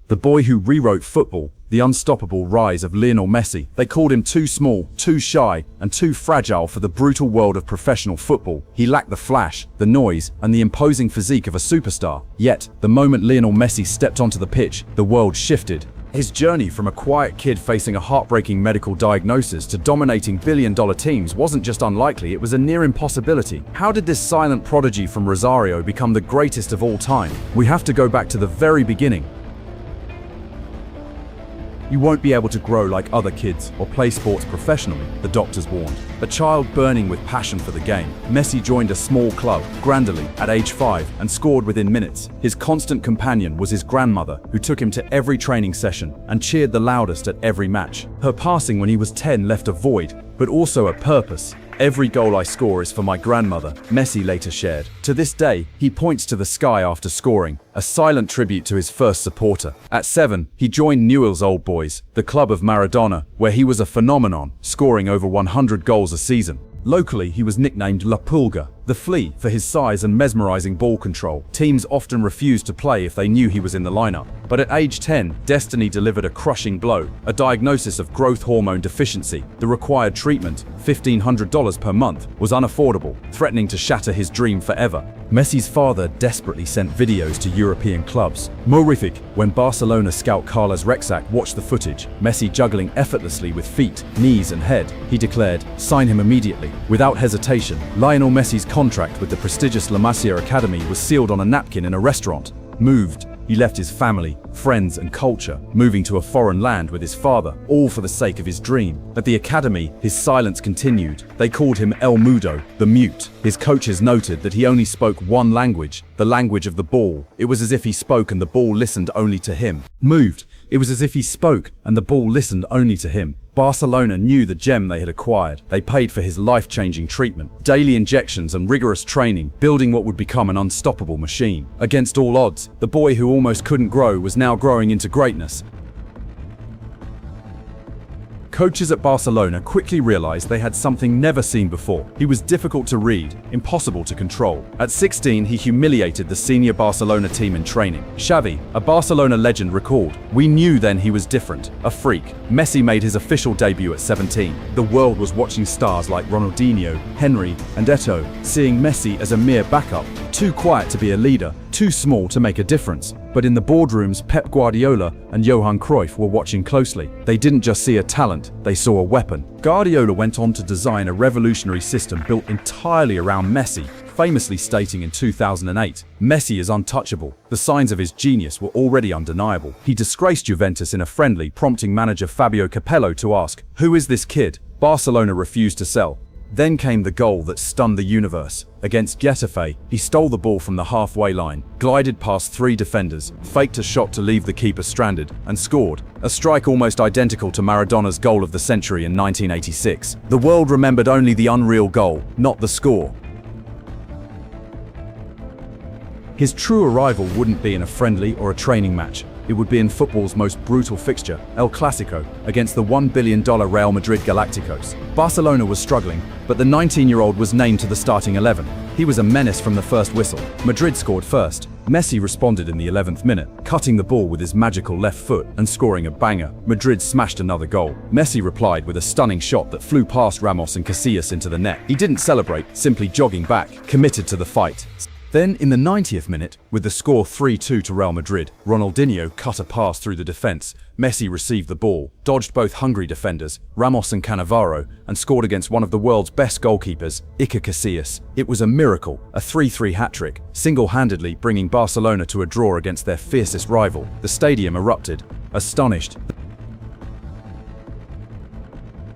The boy who rewrote football, the unstoppable rise of Lionel Messi. They called him too small, too shy, and too fragile for the brutal world of professional football. He lacked the flash, the noise, and the imposing physique of a superstar. Yet, the moment Lionel Messi stepped onto the pitch, the world shifted. His journey from a quiet kid facing a heartbreaking medical diagnosis to dominating billion-dollar teams wasn't just unlikely, it was a near impossibility. How did this silent prodigy from Rosario become the greatest of all time? We have to go back to the very beginning. You won't be able to grow like other kids or play sports professionally, the doctors warned. A child burning with passion for the game, Messi joined a small club, Grandoli, at age 5 and scored within minutes. His constant companion was his grandmother, who took him to every training session and cheered the loudest at every match. Her passing when he was 10 left a void, but also a purpose. "Every goal I score is for my grandmother," Messi later shared. To this day, he points to the sky after scoring, a silent tribute to his first supporter. At 7, he joined Newell's Old Boys, the club of Maradona, where he was a phenomenon, scoring over 100 goals a season. Locally, he was nicknamed La Pulga, the Flea, for his size and mesmerizing ball control. Teams often refused to play if they knew he was in the lineup. But at age 10, destiny delivered a crushing blow, a diagnosis of growth hormone deficiency. The required treatment, $1,500 per month, was unaffordable, threatening to shatter his dream forever. Messi's father desperately sent videos to European clubs. Horrific. When Barcelona scout Carlos Rexach watched the footage, Messi juggling effortlessly with feet, knees and head, he declared, "Sign him immediately." Without hesitation, Lionel Messi's contract with the prestigious La Masia Academy was sealed on a napkin in a restaurant. Moved, he left his family, friends and culture, moving to a foreign land with his father, all for the sake of his dream. At the academy, his silence continued. They called him El Mudo, the mute. His coaches noted that he only spoke one language, the language of the ball. It was as if he spoke and the ball listened only to him. Moved. It was as if he spoke and the ball listened only to him. Barcelona knew the gem they had acquired. They paid for his life-changing treatment, daily injections and rigorous training, building what would become an unstoppable machine. Against all odds, the boy who almost couldn't grow was now growing into greatness. Coaches at Barcelona quickly realized they had something never seen before. He was difficult to read, impossible to control. At 16, he humiliated the senior Barcelona team in training. Xavi, a Barcelona legend, recalled, "We knew then he was different, a freak." Messi made his official debut at 17. The world was watching stars like Ronaldinho, Henry, and Eto'o, seeing Messi as a mere backup, too quiet to be a leader, too small to make a difference. But in the boardrooms, Pep Guardiola and Johan Cruyff were watching closely. They didn't just see a talent, they saw a weapon. Guardiola went on to design a revolutionary system built entirely around Messi, famously stating in 2008, "Messi is untouchable." The signs of his genius were already undeniable. He disgraced Juventus in a friendly, prompting manager Fabio Capello to ask, "Who is this kid?" Barcelona refused to sell. Then came the goal that stunned the universe. Against Getafe, he stole the ball from the halfway line, glided past 3 defenders, faked a shot to leave the keeper stranded, and scored. A strike almost identical to Maradona's goal of the century in 1986. The world remembered only the unreal goal, not the score. His true arrival wouldn't be in a friendly or a training match. It would be in football's most brutal fixture, El Clasico, against the $1 billion Real Madrid Galacticos. Barcelona was struggling, but the 19-year-old was named to the starting 11. He was a menace from the first whistle. Madrid scored first. Messi responded in the 11th minute, cutting the ball with his magical left foot and scoring a banger. Madrid smashed another goal. Messi replied with a stunning shot that flew past Ramos and Casillas into the net. He didn't celebrate, simply jogging back, committed to the fight. Then, in the 90th minute, with the score 3-2 to Real Madrid, Ronaldinho cut a pass through the defense. Messi received the ball, dodged both hungry defenders, Ramos and Cannavaro, and scored against one of the world's best goalkeepers, Iker Casillas. It was a miracle, a 3-3 hat-trick, single-handedly bringing Barcelona to a draw against their fiercest rival. The stadium erupted, astonished.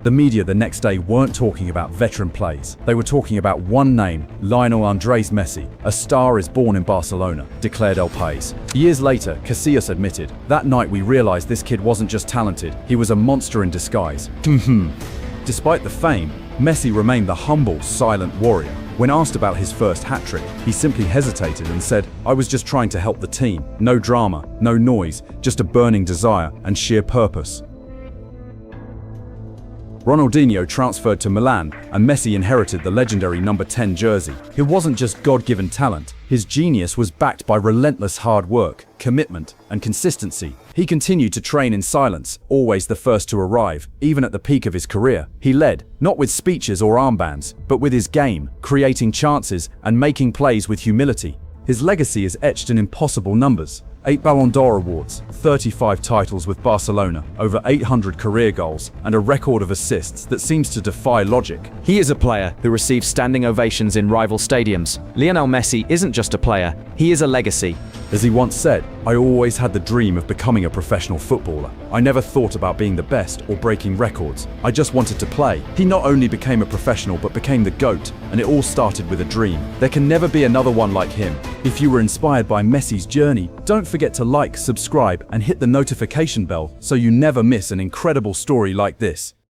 The media the next day weren't talking about veteran plays. They were talking about one name, Lionel Andres Messi. "A star is born in Barcelona," declared El País. Years later, Casillas admitted, "That night we realized this kid wasn't just talented, he was a monster in disguise." Despite the fame, Messi remained the humble, silent warrior. When asked about his first hat-trick, he simply hesitated and said, "I was just trying to help the team. No drama, no noise, just a burning desire and sheer purpose." Ronaldinho transferred to Milan, and Messi inherited the legendary number 10 jersey. It wasn't just God-given talent. His genius was backed by relentless hard work, commitment, and consistency. He continued to train in silence, always the first to arrive, even at the peak of his career. He led, not with speeches or armbands, but with his game, creating chances and making plays with humility. His legacy is etched in impossible numbers. 8 Ballon d'Or awards, 35 titles with Barcelona, over 800 career goals, and a record of assists that seems to defy logic. He is a player who receives standing ovations in rival stadiums. Lionel Messi isn't just a player, he is a legacy. As he once said, "I always had the dream of becoming a professional footballer. I never thought about being the best or breaking records. I just wanted to play." He not only became a professional but became the GOAT, and it all started with a dream. There can never be another one like him. If you were inspired by Messi's journey, don't forget to like, subscribe, and hit the notification bell so you never miss an incredible story like this.